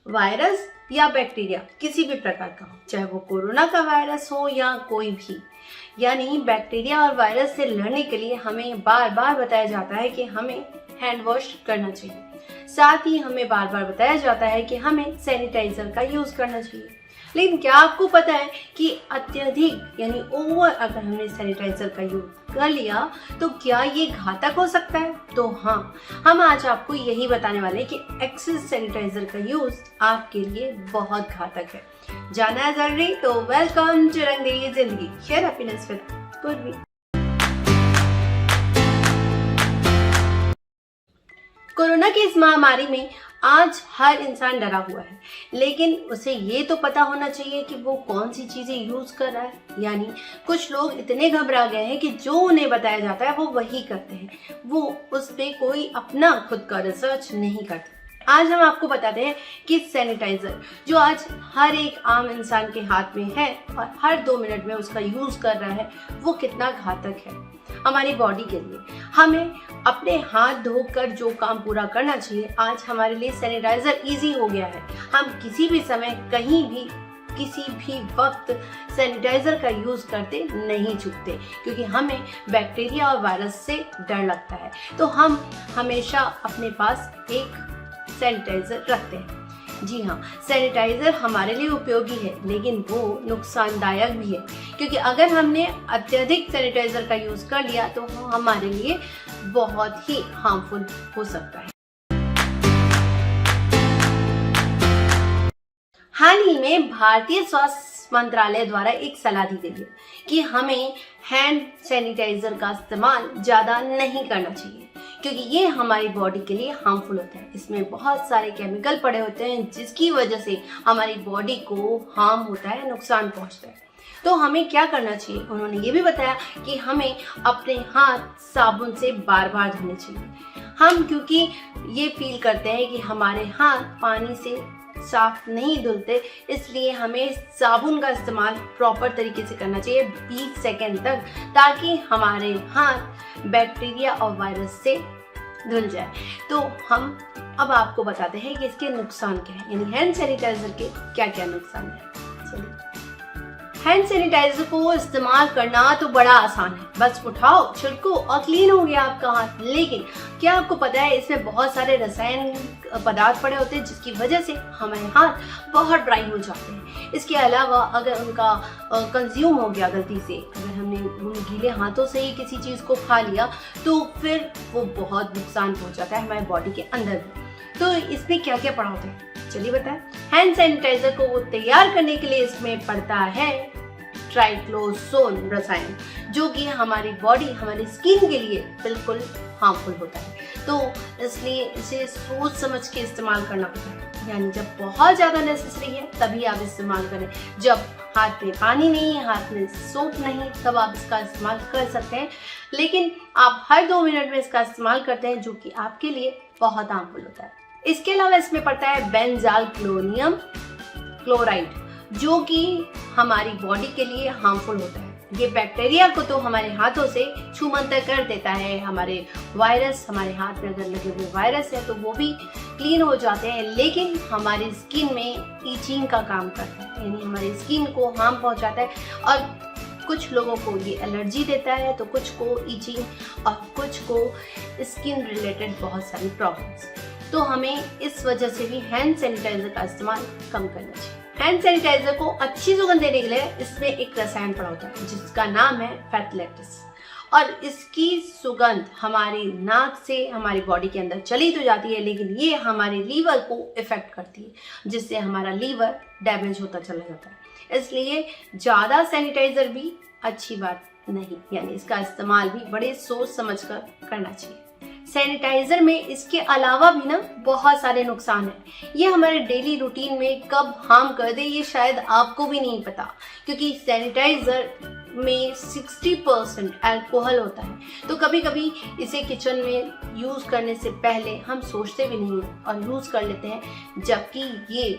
Virus या bacteria किसी भी प्रकार का हो, चाहे वो कोरोना का वायरस हो या कोई भी, यानी बैक्टीरिया और वायरस से लड़ने के लिए हमें बार बार बताया जाता है कि हमें हैंड वॉश करना चाहिए। साथ ही हमें बार बार बताया जाता है कि हमें सैनिटाइजर का यूज करना चाहिए। लेकिन क्या आपको पता है कि अत्यधिक यानी ओवर अगर हमने सैनिटाइजर का यूज कर लिया तो क्या ये घातक हो सकता है? तो हाँ, हम आज आपको यही बताने वाले हैं कि एक्सेस सैनिटाइजर का यूज आपके लिए बहुत घातक है। जानना है जरूरी? तो वेलकम टू रंग दे जिंदगी, शेयर हैप्पीनेस विद पूर्वी। कोरोना की इस महामारी में आज हर इंसान डरा हुआ है, लेकिन उसे ये तो पता होना चाहिए कि वो कौन सी चीजें यूज कर रहा है। यानी कुछ लोग इतने घबरा गए हैं कि जो उन्हें बताया जाता है वो वही करते हैं, वो उस पे कोई अपना खुद का रिसर्च नहीं करते। आज हम आपको बताते हैं कि सैनिटाइजर जो आज हर एक आम इंसान के हाथ में है और हर 2 मिनट में उसका यूज कर रहा है, वो कितना घातक है हमारी बॉडी के लिए। हमें अपने हाथ धोकर जो काम पूरा करना चाहिए, आज हमारे लिए सैनिटाइजर इजी हो गया है। हम किसी भी समय कहीं भी किसी भी वक्त सैनिटाइजर का यूज करते नहीं चूकते, क्योंकि हमें बैक्टीरिया और वायरस से डर लगता है। तो हम हमेशा अपने पास एक सैनिटाइजर रखते हैं। जी हाँ, सैनिटाइजर हमारे लिए उपयोगी है, लेकिन वो नुकसानदायक भी है, क्योंकि अगर हमने अत्यधिक सैनिटाइजर का यूज कर लिया तो वो हमारे लिए बहुत ही हार्मफुल हो सकता है। हाल ही में भारतीय स्वास्थ्य मंत्रालय द्वारा एक सलाह दी गई है कि हमें हैंड सैनिटाइजर का इस्तेमाल ज्यादा नहीं करना चाहिए, क्योंकि ये हमारी बॉडी के लिए हार्मफुल होता है। इसमें बहुत सारे केमिकल पड़े होते हैं जिसकी वजह से हमारी बॉडी को हार्म होता है, नुकसान पहुंचता है। तो हमें क्या करना चाहिए? उन्होंने ये भी बताया कि हमें अपने हाथ साबुन से बार बार धोने चाहिए। हम क्योंकि ये फील करते हैं कि हमारे हाथ पानी से साफ नहीं धुलते, इसलिए हमें साबुन का इस्तेमाल प्रॉपर तरीके से करना चाहिए 20 सेकेंड तक, ताकि हमारे हाथ बैक्टीरिया और वायरस से धुल जाए। तो हम अब आपको बताते हैं कि इसके नुकसान क्या है, यानी हैंड सैनिटाइजर के क्या क्या नुकसान है। चलिए, हैंड सैनिटाइजर को इस्तेमाल करना तो बड़ा आसान है, बस उठाओ, छिड़को और क्लीन हो गया आपका हाथ। लेकिन क्या आपको पता है इसमें बहुत सारे रासायनिक पदार्थ पड़े होते हैं जिसकी वजह से हमारे हाथ बहुत ड्राई हो जाते हैं। इसके अलावा अगर उनका कंज्यूम हो गया गलती से, अगर हमने उन गीले हाथों से ही किसी चीज को खा लिया तो फिर वो बहुत नुकसान पहुंचाता है हमारे बॉडी के अंदर भी। तो इसमें क्या क्या पड़ा होता है, चलिए बताएं। हैंड सैनिटाइजर को तैयार करने के लिए इसमें पड़ता है ट्राइक्लोसोन रसायन, जो कि हमारी बॉडी, हमारी स्किन के लिए बिल्कुल हार्मफुल होता है। तो इसलिए इसे सोच समझ के इस्तेमाल करना होता है, यानी जब बहुत ज्यादा नेसेसरी है तभी आप इस्तेमाल करें। जब हाथ में पानी नहीं है, हाथ में सोप नहीं, तब आप इसका इस्तेमाल कर सकते हैं। लेकिन आप हर 2 मिनट में इसका इस्तेमाल करते हैं, जो कि आपके लिए बहुत हार्मफुल होता है। इसके अलावा इसमें पड़ता है बेंजाल क्लोराइड, जो कि हमारी बॉडी के लिए हार्मफुल होता है। ये बैक्टीरिया को तो हमारे हाथों से छूमंतर कर देता है। हमारे वायरस, हमारे हाथ में अगर लगे हुए वायरस है तो वो भी क्लीन हो जाते हैं, लेकिन हमारी स्किन में ईचिंग का काम करता है, यानी हमारी स्किन को हार्म पहुंचाता है। और कुछ लोगों को ये एलर्जी देता है, तो कुछ को ईचिंग और कुछ को स्किन रिलेटेड बहुत सारी प्रॉब्लम्स। तो हमें इस वजह से भी हैंड सैनिटाइजर का इस्तेमाल कम करना चाहिए। हैंड सैनिटाइजर को अच्छी सुगंध देने के लिए इसमें एक रसायन पड़ा होता है जिसका नाम है फैक्टलेक्टिस, और इसकी सुगंध हमारी नाक से हमारी बॉडी के अंदर चली तो जाती है, लेकिन ये हमारे लीवर को इफेक्ट करती है, जिससे हमारा लीवर डैमेज होता चला जाता है। इसलिए ज्यादा सैनिटाइजर भी अच्छी बात नहीं, यानी इसका इस्तेमाल भी बड़े सोच समझ कर करना चाहिए। सैनिटाइजर में इसके अलावा भी ना बहुत सारे नुकसान हैं। ये हमारे डेली रूटीन में कब हार्म कर दे ये शायद आपको भी नहीं पता, क्योंकि सैनिटाइजर में 60% अल्कोहल होता है। तो कभी कभी इसे किचन में यूज करने से पहले हम सोचते भी नहीं हैं और यूज कर लेते हैं, जबकि ये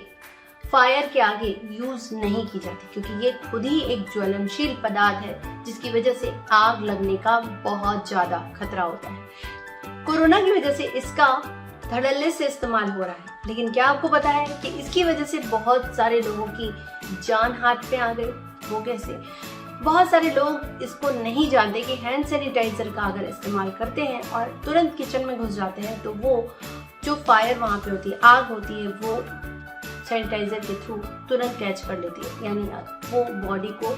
फायर के आगे यूज नहीं की जाती, क्योंकि ये खुद ही एक ज्वलनशील पदार्थ है जिसकी वजह से आग लगने का बहुत ज्यादा खतरा होता है। कोरोना की वजह से इसका धड़ल्ले से इस्तेमाल हो रहा है, लेकिन क्या आपको पता है कि इसकी वजह से बहुत सारे लोगों की जान हाथ पे आ गई? वो कैसे? बहुत सारे लोग इसको नहीं जानते कि हैंड सैनिटाइजर का अगर इस्तेमाल करते हैं और तुरंत किचन में घुस जाते हैं तो वो जो फायर वहाँ पे होती है, आग होती है, वो सैनिटाइजर के थ्रू तुरंत कैच कर लेती है, यानी वो बॉडी को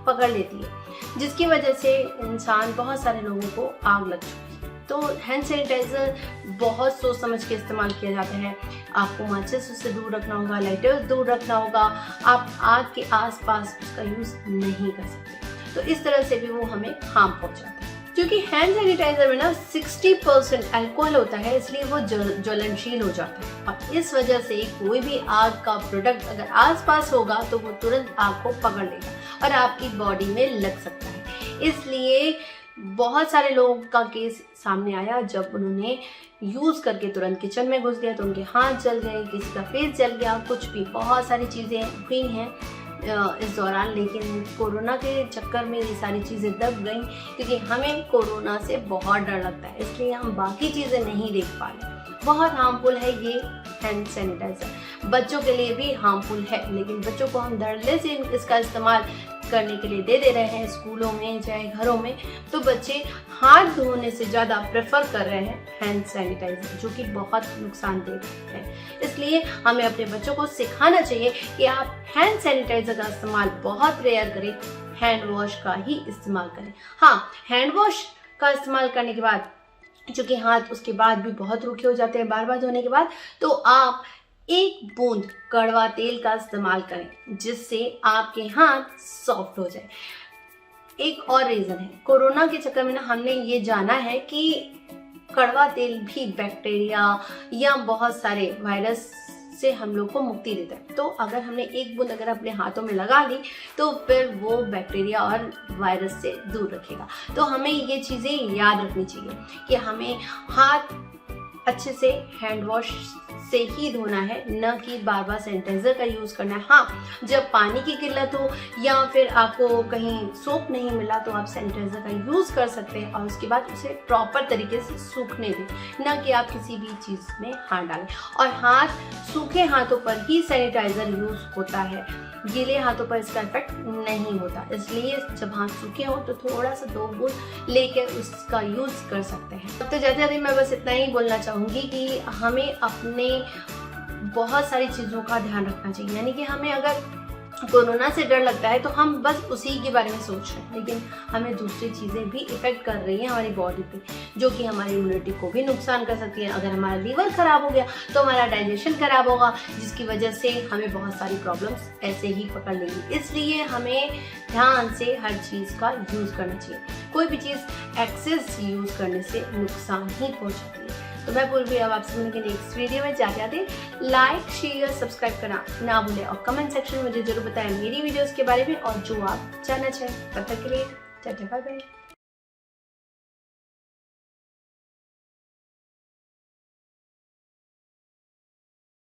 पकड़ लेती है, जिसकी वजह से इंसान बहुत सारे लोगों को आग लग चुकी है। तो हैंड सैनिटाइजर बहुत सोच समझ के इस्तेमाल किया जाता है। आपको माचिस से दूर रखना होगा, लाइटर दूर रखना होगा, आप आग के आसपास उसका यूज़ नहीं कर सकते। तो इस तरह से भी वो हमें हार्म पहुंचाता है। क्योंकि हैंड सैनिटाइजर में ना 60% अल्कोहल होता है, इसलिए वो ज्वलनशील हो जाता है और इस वजह से कोई भी आग का प्रोडक्ट अगर आसपास होगा तो वो तुरंत आग को पकड़ लेगा और आपकी बॉडी में लग सकता है। इसलिए बहुत सारे लोगों का केस सामने आया जब उन्होंने यूज़ करके तुरंत किचन में घुस गए तो उनके हाथ जल गए, किसी का फेस जल गया, कुछ भी बहुत सारी चीज़ें हुई हैं इस दौरान। लेकिन कोरोना के चक्कर में ये सारी चीज़ें दब गई क्योंकि हमें कोरोना से बहुत डर लगता है, इसलिए हम बाकी चीज़ें नहीं देख पा रहे। बहुत हार्मफुल है ये हैंड सैनिटाइजर, बच्चों के लिए भी हार्मफुल है, लेकिन बच्चों को हम धड़ल्ले से इसका इस्तेमाल करने के लिए दे रहे हैं स्कूलों में चाहे घरों में, तो बच्चे हाथ धोने से ज़्यादा प्रेफर कर रहे हैं हैंड सैनिटाइजर, जो कि बहुत नुकसानदेह है। इसलिए हमें अपने बच्चों को सिखाना चाहिए कि आप हैंड सैनिटाइजर का इस्तेमाल बहुत रेयर करें, हैंड वॉश का ही इस्तेमाल करें। हाँ, हैंड वॉश का इस्तेमाल करने के बाद चूँकि हाथ उसके बाद भी बहुत रूखे हो जाते हैं बार बार धोने के बाद, तो आप 1 बूंद कड़वा तेल का इस्तेमाल करें जिससे आपके हाथ सॉफ्ट हो जाए। एक और रीज़न है, कोरोना के चक्कर में ना हमने ये जाना है कि कड़वा तेल भी बैक्टीरिया या बहुत सारे वायरस से हम लोग को मुक्ति देता है। तो अगर हमने 1 बूंद अगर अपने हाथों में लगा ली तो फिर वो बैक्टीरिया और वायरस से दूर रखेगा। तो हमें ये चीज़ें याद रखनी चाहिए कि हमें हाथ अच्छे से हैंड वॉश से ही धोना है, न कि बार बार सैनिटाइजर का यूज़ करना है। हाँ, जब पानी की किल्लत हो या फिर आपको कहीं सोप नहीं मिला तो आप सैनिटाइजर का यूज़ कर सकते हैं और उसके बाद उसे प्रॉपर तरीके से सूखने दें, न कि आप किसी भी चीज़ में हाथ डालें। और हाथ सूखे हाथों पर ही सैनिटाइजर यूज़ होता है, गीले हाथों पर इसका इफेक्ट नहीं होता। इसलिए जब हाथ सूखे हो तो थोड़ा सा 2 बूंद लेकर उसका यूज़ कर सकते हैं। तो जाते जाते मैं बस इतना ही बोलना चाहूँगी कि हमें अपने बहुत सारी चीज़ों का ध्यान रखना चाहिए। यानी कि हमें अगर कोरोना से डर लगता है तो हम बस उसी के बारे में सोच रहे हैं, लेकिन हमें दूसरी चीज़ें भी इफेक्ट कर रही हैं हमारी बॉडी पे, जो कि हमारी इम्यूनिटी को भी नुकसान कर सकती है। अगर हमारा लीवर ख़राब हो गया तो हमारा डाइजेशन ख़राब होगा, जिसकी वजह से हमें बहुत सारी प्रॉब्लम्स ऐसे ही पकड़ लेंगी। इसलिए हमें ध्यान से हर चीज़ का यूज़ करना चाहिए। कोई भी चीज़ एक्सेस यूज़ करने से नुकसान ही पहुँचाती है। तो मैं बोल रही हूँ अब आपसे मिलने के नेक्स्ट वीडियो में। जाते जाते लाइक शेयर सब्सक्राइब करना ना भूलें और कमेंट सेक्शन में मुझे जरूर बताएं मेरी वीडियोस के बारे में और जो आप जानना चाहें। तब तक के लिए टाटा बाय बाय।